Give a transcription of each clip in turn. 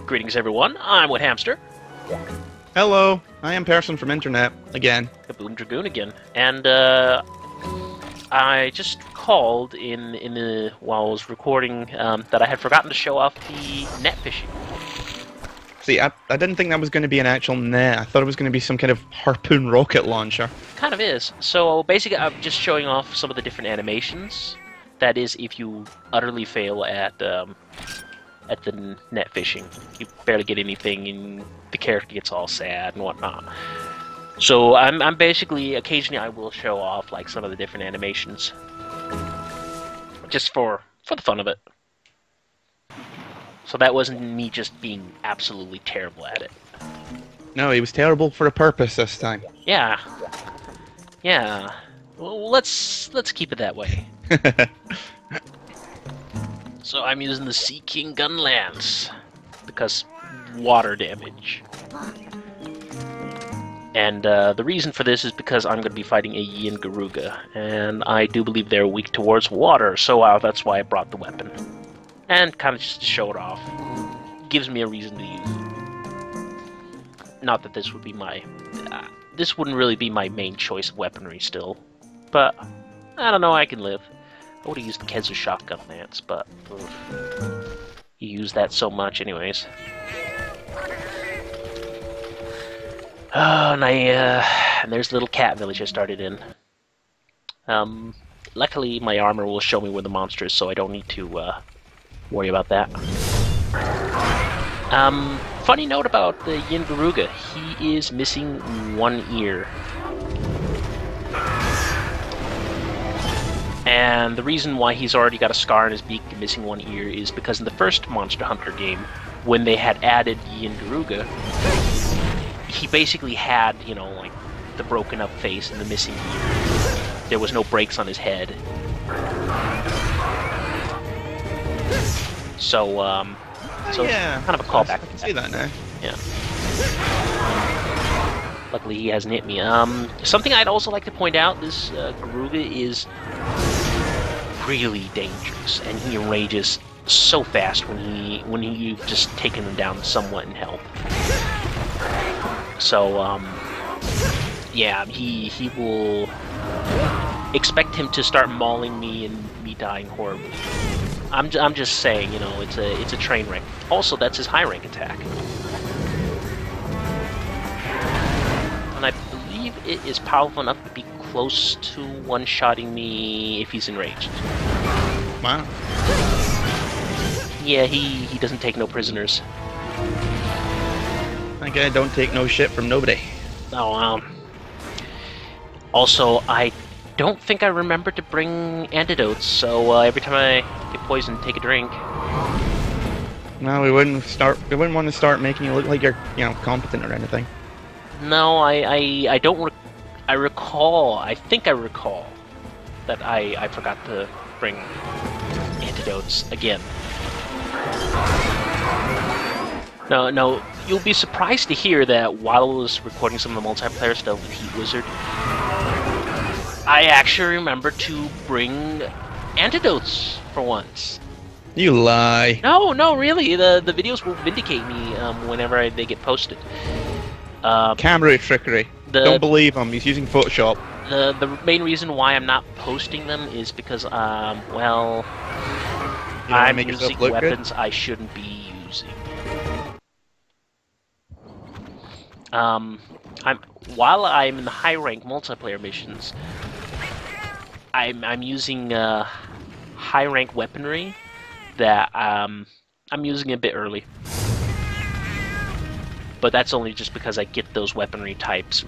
Greetings, everyone. I'm Wood Hamster. Hello, I am Person from Internet, again. Kaboom Dragoon again. And, I just called while I was recording, that I had forgotten to show off the net fishing. See, I didn't think that was going to be an actual net. I thought it was going to be some kind of harpoon rocket launcher. Kind of is. So, basically, I'm just showing off some of the different animations. That is, if you utterly fail at the net fishing. You barely get anything, and the character gets all sad and whatnot. So I'm basically, occasionally I will show off like some of the different animations, just for the fun of it. So that wasn't me just being absolutely terrible at it. No, he was terrible for a purpose this time. Yeah. Yeah. Well, let's keep it that way. So I'm using the Sea King Gun Lance because water damage. And the reason for this is because I'm going to be fighting a Yin Garuga, and I do believe they're weak towards water, so that's why I brought the weapon. And kind of just to show it off. Gives me a reason to use it. Not that this would be my... this wouldn't really be my main choice of weaponry still. But, I don't know, I can live. I would have used the Kenzu Shotgun Lance, but... you use that so much anyways. Oh, and there's the little cat village I started in. Luckily, my armor will show me where the monster is, so I don't need to worry about that. Funny note about the Yin Garuga, he is missing one ear. And the reason why he's already got a scar on his beak and missing one ear is because in the first Monster Hunter game, when they had added Yin Garuga, he basically had, you know, like, the broken up face and the missing ear. There was no breaks on his head. So, Yeah, kind of a callback. I can see that now. Yeah. Luckily, he hasn't hit me. Something I'd also like to point out, this Garuga is really dangerous, and he enrages so fast when you've just taken him down somewhat in health. So, yeah, he will... expect him to start mauling me and me dying horribly. I'm just saying, you know, it's a train wreck. Also, that's his high rank attack. And I believe it is powerful enough to be close to one-shotting me if he's enraged. Wow. Yeah, he doesn't take no prisoners. That guy don't take no shit from nobody. Oh, also, I don't think I remember to bring antidotes, so every time I get poisoned, take a drink. No, we wouldn't want to start making you look like you're, you know, competent or anything. No, I don't. I think I recall that I forgot to bring antidotes again. No, you'll be surprised to hear that while I was recording some of the multiplayer stuff with Heat Wizard, I actually remembered to bring antidotes for once. You lie. No, really. The videos will vindicate me whenever they get posted. Camera trickery. Don't believe him. He's using Photoshop. The main reason why I'm not posting them is because, well, I'm using weapons I shouldn't be using. While I'm in the high rank multiplayer missions, I'm using high rank weaponry that I'm using a bit early. But that's only just because I get those weaponry types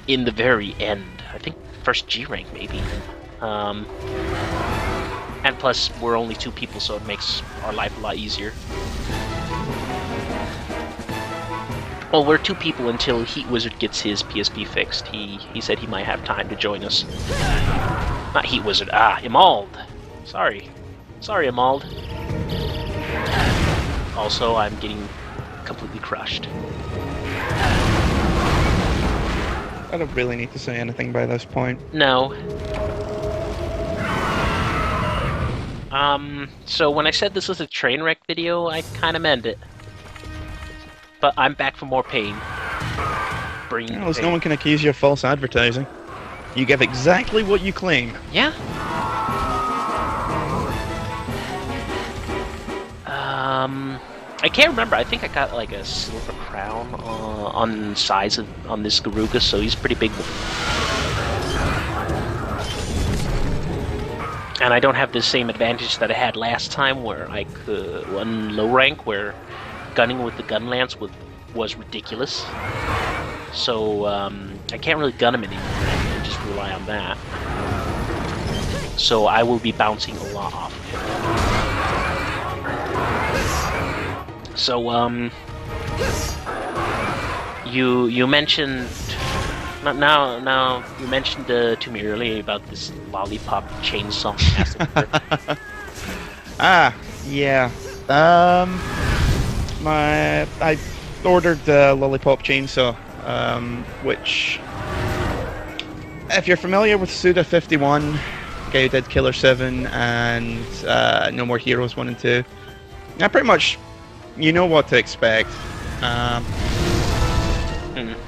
in the very end. I think first G rank maybe. And plus we're only 2 people, so it makes our life a lot easier. Well, we're 2 people until Heat Wizard gets his PSP fixed. He said he might have time to join us. Not Heat Wizard, Imald. Sorry, Imald. Also, I'm getting completely crushed. I don't really need to say anything by this point. No. So when I said this was a train wreck video, I kind of meant it. but I'm back for more pain. Bring Well, pain. no one can accuse you of false advertising. You give exactly what you claim. Yeah. I can't remember. I think I got like a silver crown on size on this Garuga, so he's pretty big. And I don't have the same advantage that I had last time, where I could on low rank, where gunning with the gun lance was ridiculous. So I can't really gun him anymore. I can just rely on that. So I will be bouncing a lot off of him. So you mentioned now you mentioned to me earlier about this lollipop chainsaw massacre. Yeah. I ordered the lollipop chainsaw, which, if you're familiar with Suda 51, the guy who did Killer 7 and No More Heroes 1 and 2, now pretty much you know what to expect.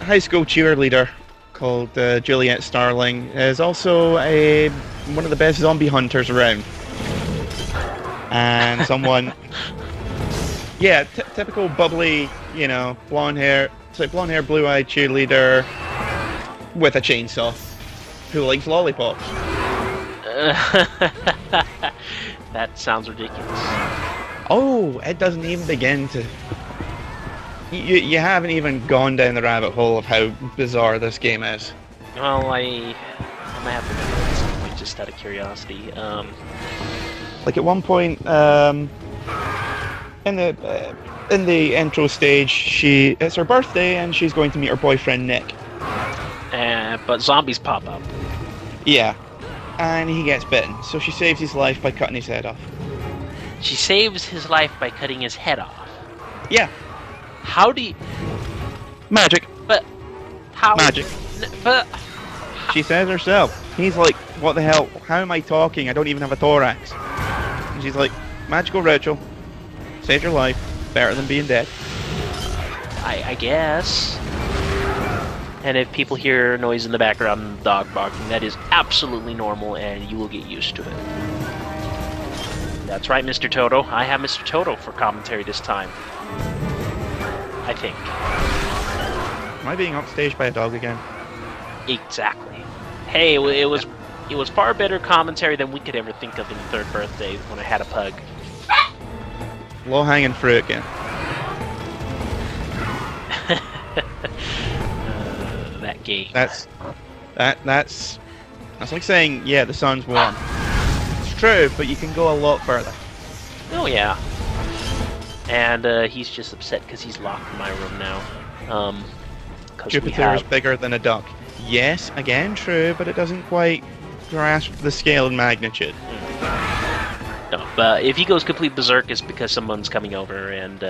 High school cheerleader called Juliet Starling is also one of the best zombie hunters around, and someone, yeah, typical bubbly, blonde hair, blue-eyed cheerleader with a chainsaw who likes lollipops. That sounds ridiculous. Oh, it doesn't even begin to. You haven't even gone down the rabbit hole of how bizarre this game is. Well, I might have to look at some point just out of curiosity. Like at one point, in the intro stage, it's her birthday and she's going to meet her boyfriend Nick. But zombies pop up. Yeah, and he gets bitten, so she saves his life by cutting his head off. She saves his life by cutting his head off. Yeah. How do you... Magic. But... How... Magic. But... She says herself. He's like, what the hell? How am I talking? I don't even have a thorax. And she's like, magical ritual. Saved your life. Better than being dead. I guess. And if people hear noise in the background, dog barking, that is absolutely normal and you will get used to it. That's right, Mr. Toto. I have Mr. Toto for commentary this time. I think. Am I being upstaged by a dog again? Exactly. Hey, it was far better commentary than we could ever think of in the third birthday when I had a pug. Low-hanging fruit again. That gay. That's like saying, yeah, the sun's warm. It's true, but you can go a lot further. Oh yeah. And he's just upset because he's locked in my room now. Jupiter is bigger than a duck. Yes, again true, but it doesn't quite grasp the scale and magnitude. No, but if he goes complete berserk, it's because someone's coming over, and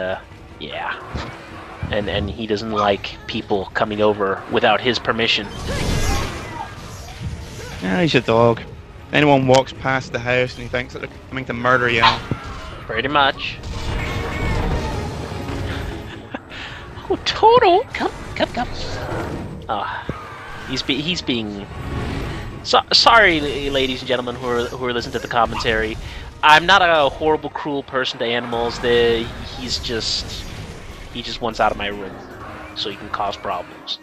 yeah, and he doesn't like people coming over without his permission. Yeah, he's a dog. Anyone walks past the house and he thinks that they're coming to murder you. Pretty much. Oh, Toto, come. He's being. Sorry, ladies and gentlemen who are listening to the commentary. I'm not a horrible, cruel person to animals. He just wants out of my room, so he can cause problems.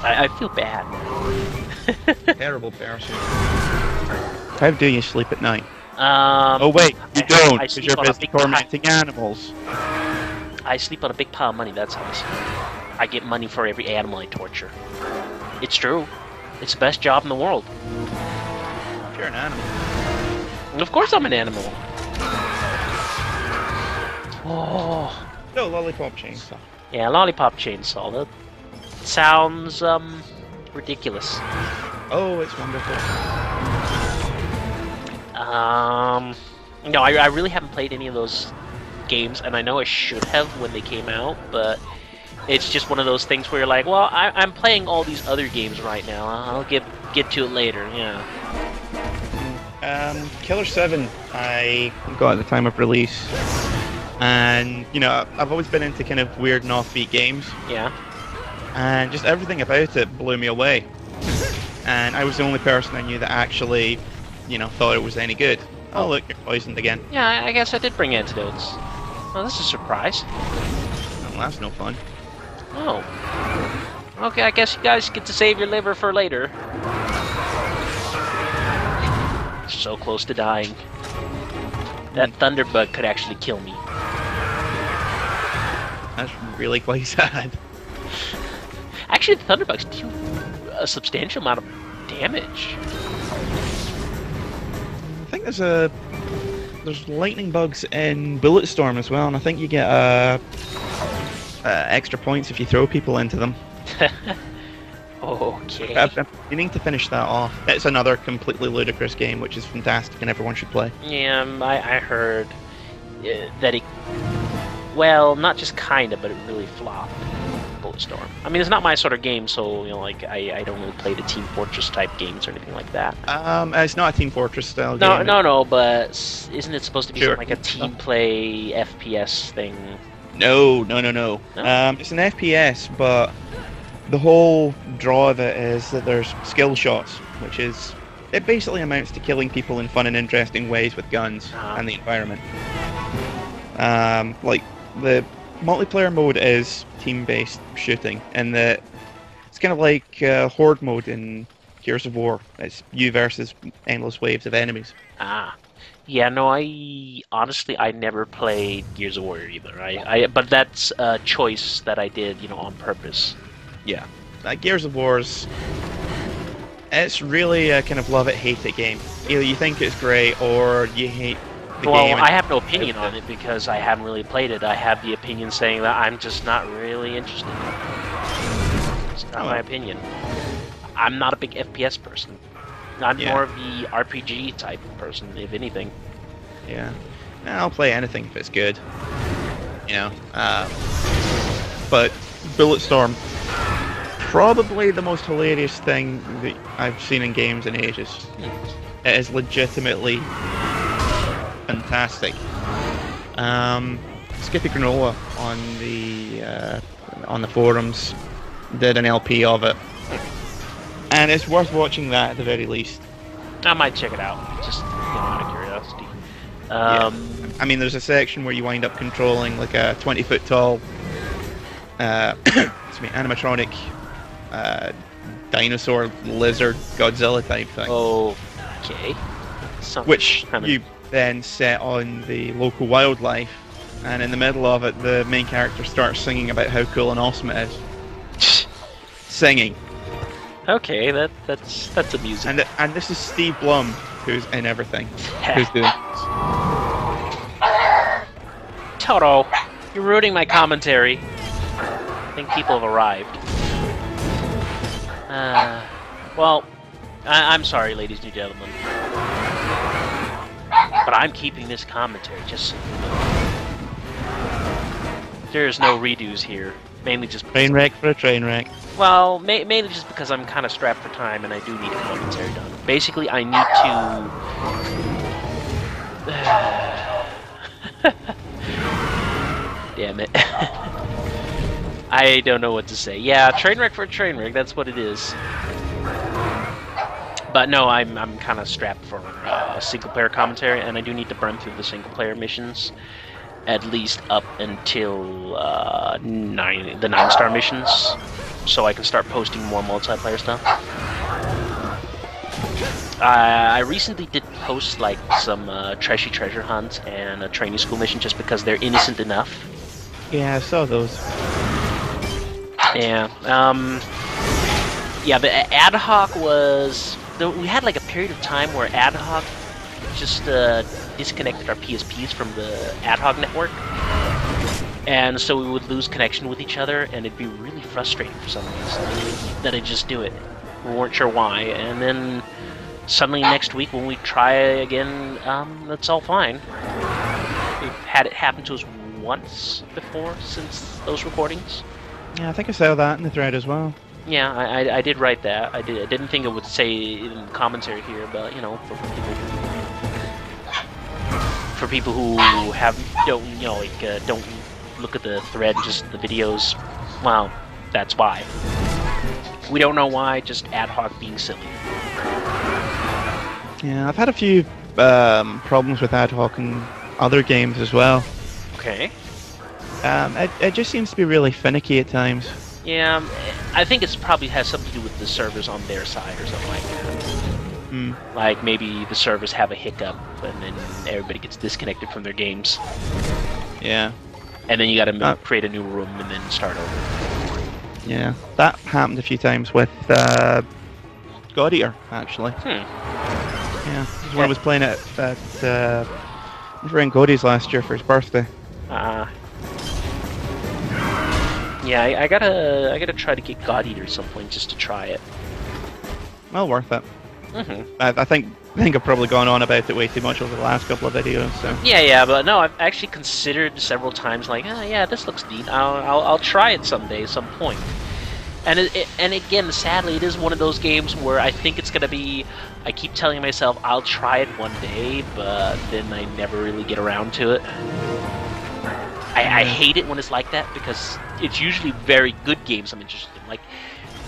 I feel bad. Terrible person. How do you sleep at night? Oh wait, you don't, I because sleep you're on a busy big tormenting animals. I sleep on a big pile of money, that's how I sleep. I get money for every animal I torture. It's true. It's the best job in the world. If you're an animal. And of course I'm an animal. Oh. No, lollipop chainsaw. Yeah, lollipop chainsaw. That sounds, ridiculous. Oh, it's wonderful. No, I really haven't played any of those games, and I know I should have when they came out, but it's just one of those things where you're like, well, I'm playing all these other games right now. I'll get to it later, yeah. Killer 7, I got at the time of release, And, you know, I've always been into kind of weird and offbeat games. Yeah. And just everything about it blew me away. And I was the only person I knew that actually, you know, thought it was any good. Oh, look, you're poisoned again. Yeah, I guess I did bring antidotes. Well, this is a surprise. Well, that's no fun. Oh. Okay, I guess you guys get to save your liver for later. So close to dying. That thunderbug could actually kill me. That's really quite sad. Actually, the thunderbugs do a substantial amount of damage. I think there's lightning bugs in Bulletstorm as well, and I think you get extra points if you throw people into them. Okay. I'm meaning to finish that off. It's another completely ludicrous game, which is fantastic and everyone should play. Yeah, I heard that it... Well, not just kinda, but it really flopped. Bulletstorm. I mean, it's not my sort of game, so, you know, like, I don't really play the Team Fortress type games or anything like that. It's not a Team Fortress style game. No, but isn't it supposed to be Sure. something like a team play FPS thing? No. No? It's an FPS, but the whole draw of it is that there's skill shots, which is... It basically amounts to killing people in fun and interesting ways with guns and the environment. Like, the multiplayer mode is team-based shooting, and it's kind of like horde mode in Gears of War. It's you versus endless waves of enemies. Ah. Yeah, no, I never played Gears of War either. But that's a choice that I did, you know, on purpose. Yeah. Gears of War's... It's really a kind of love-it-hate-it game. Either you think it's great, or you hate the game. Well, I have no opinion on it because I haven't really played it. I have the opinion saying that I'm just not really interested. It's not my opinion. I'm not a big FPS person. I'm more of the RPG type person, if anything. Yeah. I'll play anything if it's good. You know. But Bulletstorm, probably the most hilarious thing that I've seen in games in ages. It is legitimately fantastic. Skippy Granola on the forums did an LP of it, and it's worth watching that at the very least. I might check it out, just out of curiosity. I mean, there's a section where you wind up controlling like a 20-foot tall animatronic dinosaur lizard Godzilla type thing. Okay. Which you then set on the local wildlife, and in the middle of it, the main character starts singing about how cool and awesome it is. Singing. Okay, that's amusing. And this is Steve Blum, who's in everything. Who's doing this. Toto, you're ruining my commentary. I think people have arrived. Well, I'm sorry, ladies and gentlemen. But I'm keeping this commentary, just so you know. There's no redos here. Mainly just because... Train wreck for a train wreck. Well, mainly just because I'm kind of strapped for time and I do need a commentary done. Basically, I need to... Damn it. I don't know what to say. Yeah, train wreck for a train wreck, that's what it is. But no, I'm kind of strapped for a single-player commentary, and I do need to burn through the single-player missions, at least up until the 9-star missions, so I can start posting more multiplayer stuff. I recently did post like some trashy treasure hunts and a training school mission just because they're innocent enough. Yeah, I saw those. Yeah. Yeah, the ad hoc was... We had like a period of time where ad hoc just disconnected our PSPs from the ad hoc network. And so we would lose connection with each other, and it'd be really frustrating for some reason that I'd just do it. We weren't sure why, and then suddenly next week when we try again, it's all fine. We've had it happen to us once before since those recordings. Yeah, I think I saw that in the thread as well. Yeah, I did write that. I didn't think it would say in the commentary here, but you know, for people who don't look at the thread, just the videos, well, that's why. We don't know why, just ad hoc being silly. Yeah, I've had a few problems with ad hoc in other games as well. Okay. It just seems to be really finicky at times. Yeah, I think it's probably has something to do with the servers on their side or something like that. Like maybe the servers have a hiccup and then everybody gets disconnected from their games. Yeah. And then you gotta create a new room and then start over. Yeah, that happened a few times with God Eater, actually. Yeah, when I was playing it at friend Godie's last year for his birthday. Yeah, I gotta try to get God Eater at some point just to try it. Well, worth it. I think I've probably gone on about it way too much over the last couple of videos. So. Yeah, but no, I've actually considered several times, like, yeah, this looks neat. I'll try it someday, some point. And and again, sadly, it is one of those games where I think it's gonna be. I keep telling myself I'll try it one day, but then I never really get around to it. I hate it when it's like that because it's usually very good games I'm interested in, like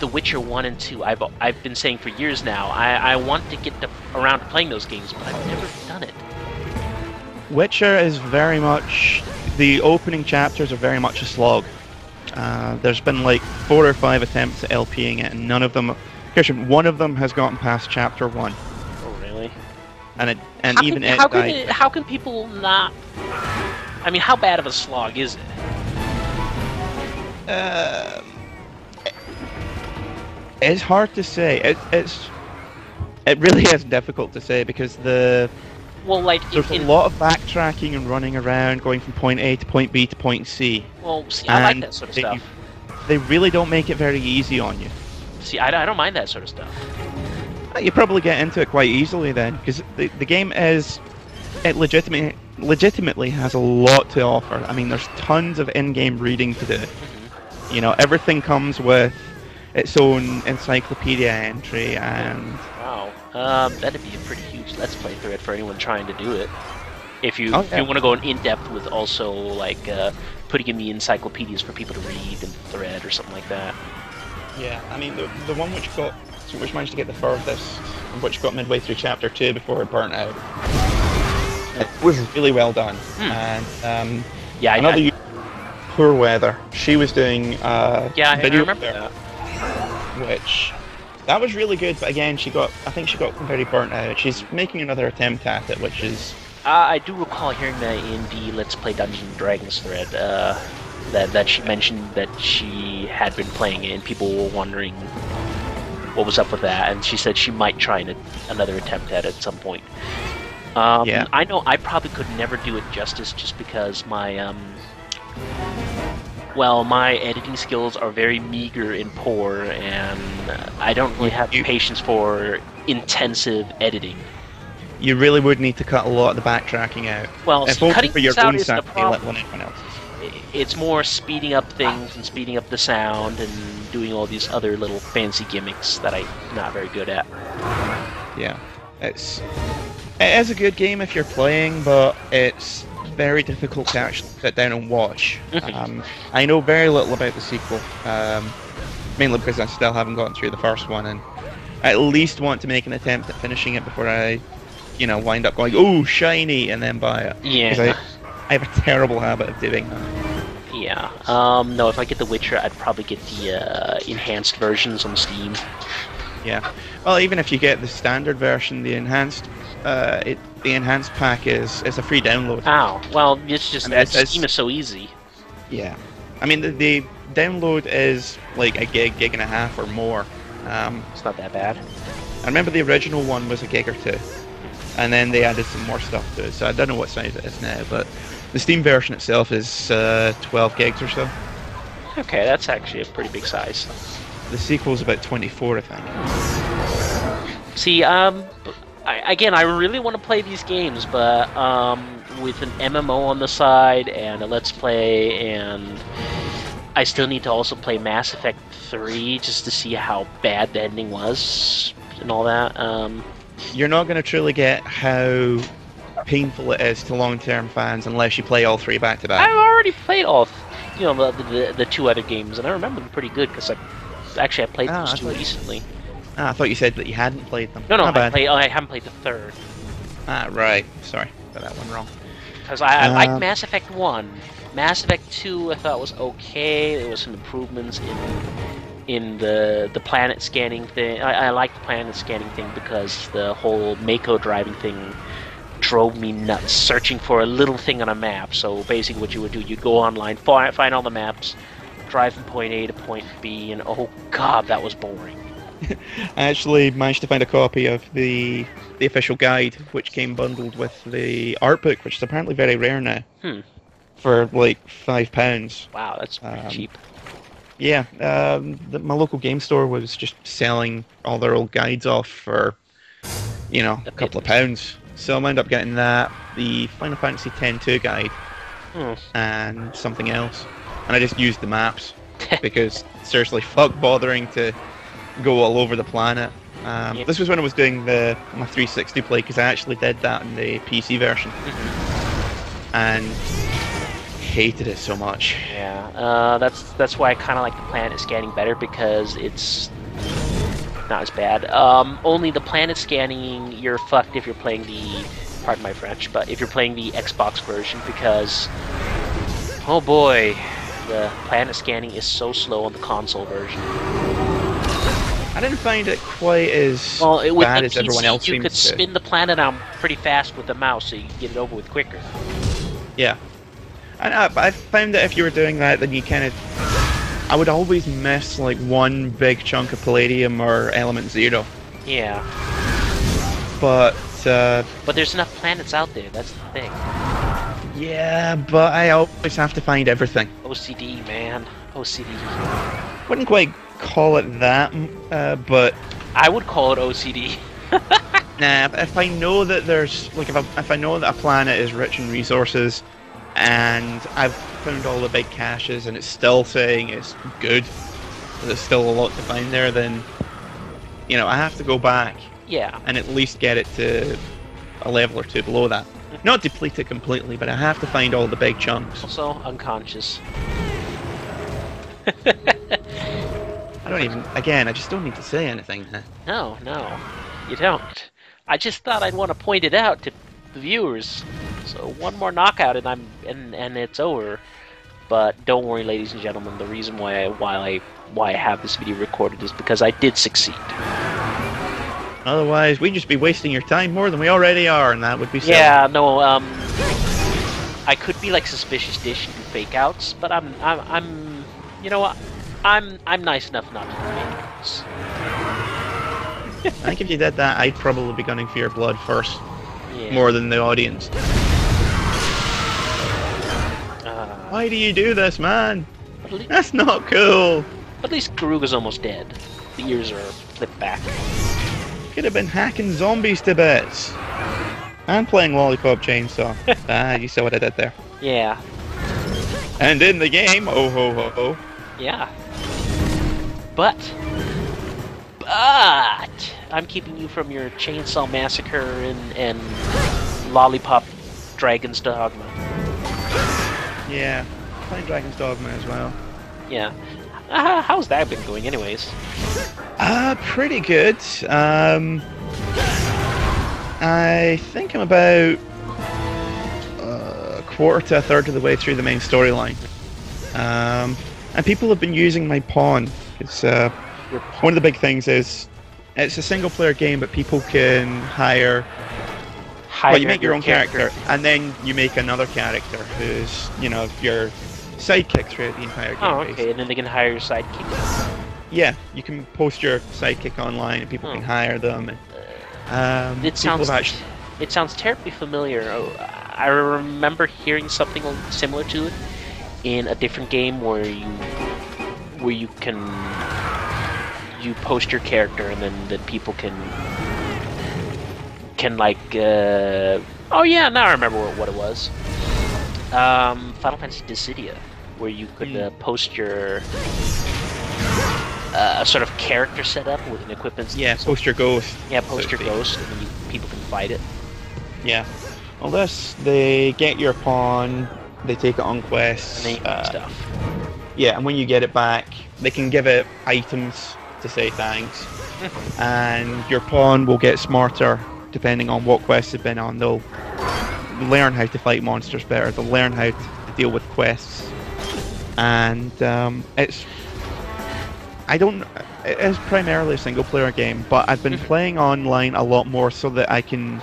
The Witcher 1 and 2. I've been saying for years now. I want to get around to playing those games, but I've never done it. Witcher is very much the opening chapters are very much a slog. There's been like 4 or 5 attempts at LPing it, and none of them. Christian, one of them has gotten past chapter 1. Oh, really? How can people not? I mean, how bad of a slog is it? It's hard to say. It really is difficult to say because there's a lot of backtracking and running around, going from point A to point B to point C. Well, see, I like that sort of stuff. They really don't make it very easy on you. See, I don't mind that sort of stuff. You probably get into it quite easily then, because the game legitimately has a lot to offer. I mean, there's tons of in-game reading to do. You know, everything comes with its own encyclopedia entry and... Wow. That'd be a pretty huge Let's Play thread for anyone trying to do it. If you want to go in-depth with also, like, putting in the encyclopedias for people to read and thread or something like that. Yeah, I mean, the one which managed to get the furthest, which got midway through chapter 2 before it burnt out, it was really well done. And Poor Weather, she was doing video I remember that. Which that was really good, but again, I think she got very burnt out. She's making another attempt at it, which is... I do recall hearing that in the Let's Play Dungeons & Dragons thread, that she mentioned that she had been playing it and people were wondering what was up with that, and she said she might try another attempt at it at some point. I know I probably could never do it justice just because my my editing skills are very meager and poor, and I don't really have patience for intensive editing. You really would need to cut a lot of the backtracking out. Well, cutting for your this out own isn't a sanity, problem. let anyone else's. It's more speeding up things and speeding up the sound and doing all these other little fancy gimmicks that I'm not very good at. Yeah, it is a good game if you're playing, but it's very difficult to actually sit down and watch. I know very little about the sequel, mainly because I still haven't gotten through the first one, and I at least want to make an attempt at finishing it before I, wind up going, "Oh, shiny," and then buy it. Yeah. I have a terrible habit of doing that. Yeah. No, if I get The Witcher, I'd probably get the enhanced versions on Steam. Yeah. Well, even if you get the standard version, the enhanced pack is a free download. Oh, well, it's just that Steam is so easy. Yeah. I mean, the download is like a gig and a half or more. It's not that bad. I remember the original one was a gig or 2. And then they added some more stuff to it, so I don't know what size it is now, but the Steam version itself is 12 gigs or so. Okay, that's actually a pretty big size. The sequel's about 24, I think. See, I really want to play these games, but with an MMO on the side and a Let's Play, and I still need to also play Mass Effect 3 just to see how bad the ending was and all that. You're not going to truly get how painful it is to long-term fans unless you play all three back to back. I've already played all, the two other games, and I remember them pretty good because I played those two recently. I thought you said that you hadn't played them. No, I haven't played the third. Right. Sorry, got that one wrong. Because I liked Mass Effect 1. Mass Effect 2 I thought was okay. There was some improvements in the planet scanning thing. I like the planet scanning thing because the whole Mako driving thing drove me nuts, searching for a little thing on a map. So basically what you would do, you'd go online, find all the maps, drive from point A to point B, and oh god, that was boring. I actually managed to find a copy of the official guide, which came bundled with the art book, which is apparently very rare now. For like £5. Wow, that's pretty cheap. Yeah, my local game store was just selling all their old guides off for, a couple of pounds. So I wound up getting that, the Final Fantasy X-2 guide, and something else. And I just used the maps, because seriously, fuck bothering to go all over the planet. This was when I was doing my 360 play, because I actually did that in the PC version. And hated it so much. Yeah, that's why I kind of like the planet scanning better, because it's not as bad. Only the planet scanning, you're fucked if you're playing the, pardon my French, but if you're playing the Xbox version, because, oh boy, the planet scanning is so slow on the console version. I didn't find it quite as bad as everyone else seems to. You could spin the planet out pretty fast with the mouse, so you can get it over with quicker. Yeah. And I found that if you were doing that, then you kind of... I would always miss, like, one big chunk of Palladium or Element Zero. Yeah. But there's enough planets out there, that's the thing. Yeah, but I always have to find everything. OCD, man. OCD. Wouldn't quite call it that, but... I would call it OCD. Nah, if I know that there's... Like, if I know that a planet is rich in resources, and I've found all the big caches, and it's still saying it's good, there's still a lot to find there, then, I have to go back. Yeah. And at least get it to a level or two below that. Not deplete it completely, but I have to find all the big chunks. Also, unconscious. I just don't need to say anything. No, you don't. I just thought I'd want to point it out to the viewers. So one more knockout and it's over. But don't worry, ladies and gentlemen, the reason why I have this video recorded is because I did succeed. Otherwise, we'd just be wasting your time more than we already are, and that would be silly. Yeah, no, I could be like Suspicious Dish and do fake outs, but I'm you know what? I'm nice enough not to do fake outs. I think if you did that, I'd probably be gunning for your blood first, yeah. More than the audience. Why do you do this, man? That's not cool. At least Garuga's almost dead. The ears are flipped back. Could have been hacking zombies to bits. And playing Lollipop Chainsaw. You saw what I did there. Yeah. And in the game, oh ho ho ho. Yeah. But I'm keeping you from your Chainsaw Massacre and Lollipop Dragon's Dogma. Yeah, playing Dragon's Dogma as well. Yeah. How's that been going, anyways? Pretty good. I think I'm about a quarter to a third of the way through the main storyline. And people have been using my pawn. It's one of the big things is it's a single-player game, but people can hire. Well, you make your own character, and then you make another character who's, your sidekick throughout the entire game. Oh, okay, and then they can hire your sidekick. Yeah, you can post your sidekick online, and people can hire them. And, it sounds terribly familiar. I remember hearing something similar to it in a different game where you can post your character, and then people can like oh yeah, now I remember what it was. Final Fantasy Dissidia, where you could post your sort of character setup with an equipment. Yeah, post your ghost. Yeah, post your ghost, and then people can fight it. Yeah. Well, this, they get your pawn, they take it on quests. Name stuff. Yeah, and when you get it back, they can give it items to say thanks. And your pawn will get smarter depending on what quests they've been on. They'll learn how to fight monsters better, they'll learn how to deal with quests. And it is primarily a single player game, but I've been playing online a lot more so that I can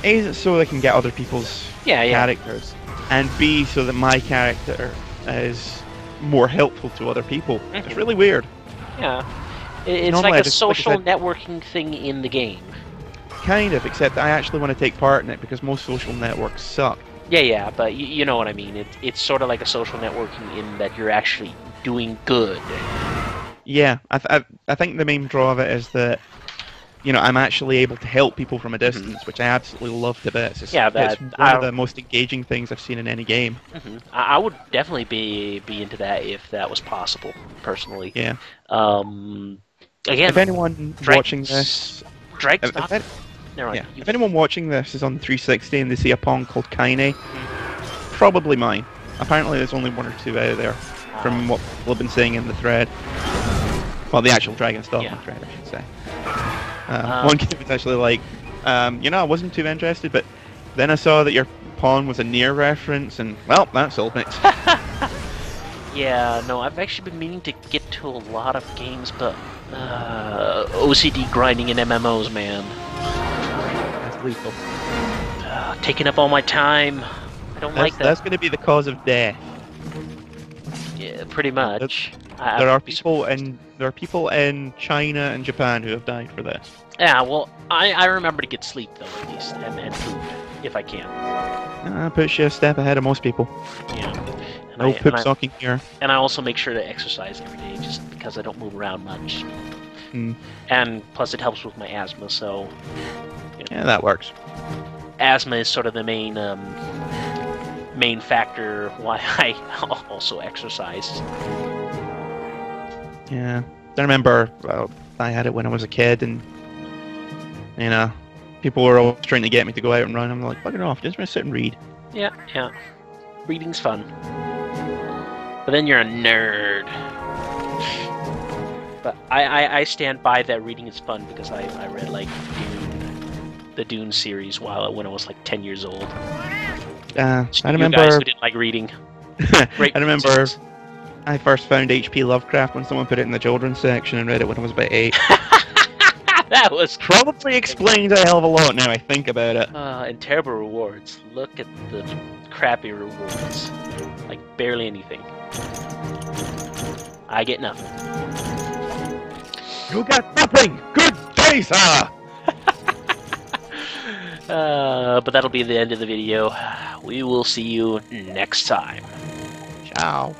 A, so I can get other people's characters, and B, so that my character is more helpful to other people. It's really weird. Yeah. It's Normally like a social networking thing in the game. Kind of, except I actually want to take part in it because most social networks suck. Yeah, but you know what I mean. It's sort of like a social networking in that you're actually doing good. Yeah, I think the main draw of it is that, you know, I'm actually able to help people from a distance, which I absolutely love to bits. It's one of the most engaging things I've seen in any game. I would definitely be into that if that was possible, personally. Yeah. Again, if anyone watching this... If anyone watching this is on 360 and they see a pawn called Kaine, probably mine. Apparently there's only one or two out there, from what people have been saying in the thread. Well, the actual Dragon Stalking thread, I should say. One kid was actually like, you know, I wasn't too interested, but then I saw that your pawn was a Nier reference, and, well, that sold me. Yeah, no, I've actually been meaning to get to a lot of games, but OCD grinding in MMOs, man. That's lethal. Taking up all my time. I don't like that. That's going to be the cause of death. Yeah, pretty much. There are people in China and Japan who have died for this. Yeah, well, I remember to get sleep though, at least, and food if I can. Puts you a step ahead of most people. Yeah. No poop socking here. And I also make sure to exercise every day, just because I don't move around much. And plus, it helps with my asthma, so. You know, yeah, that works. Asthma is sort of the main factor why I also exercise. Yeah, I remember I had it when I was a kid, and you know, people were always trying to get me to go out and run. I'm like, fuck it off, just gonna sit and read. Yeah. Reading's fun. But then you're a nerd. But I stand by that reading is fun because I read like the Dune series when I was like 10 years old. I remember. You guys who didn't like reading. I remember I first found H.P. Lovecraft when someone put it in the children's section and read it when I was about 8. That was probably explains a hell of a lot now I think about it. And terrible rewards. Look at the crappy rewards. Like barely anything. I get nothing. You got nothing! Good day, sir! But that'll be the end of the video. We will see you next time. Ciao.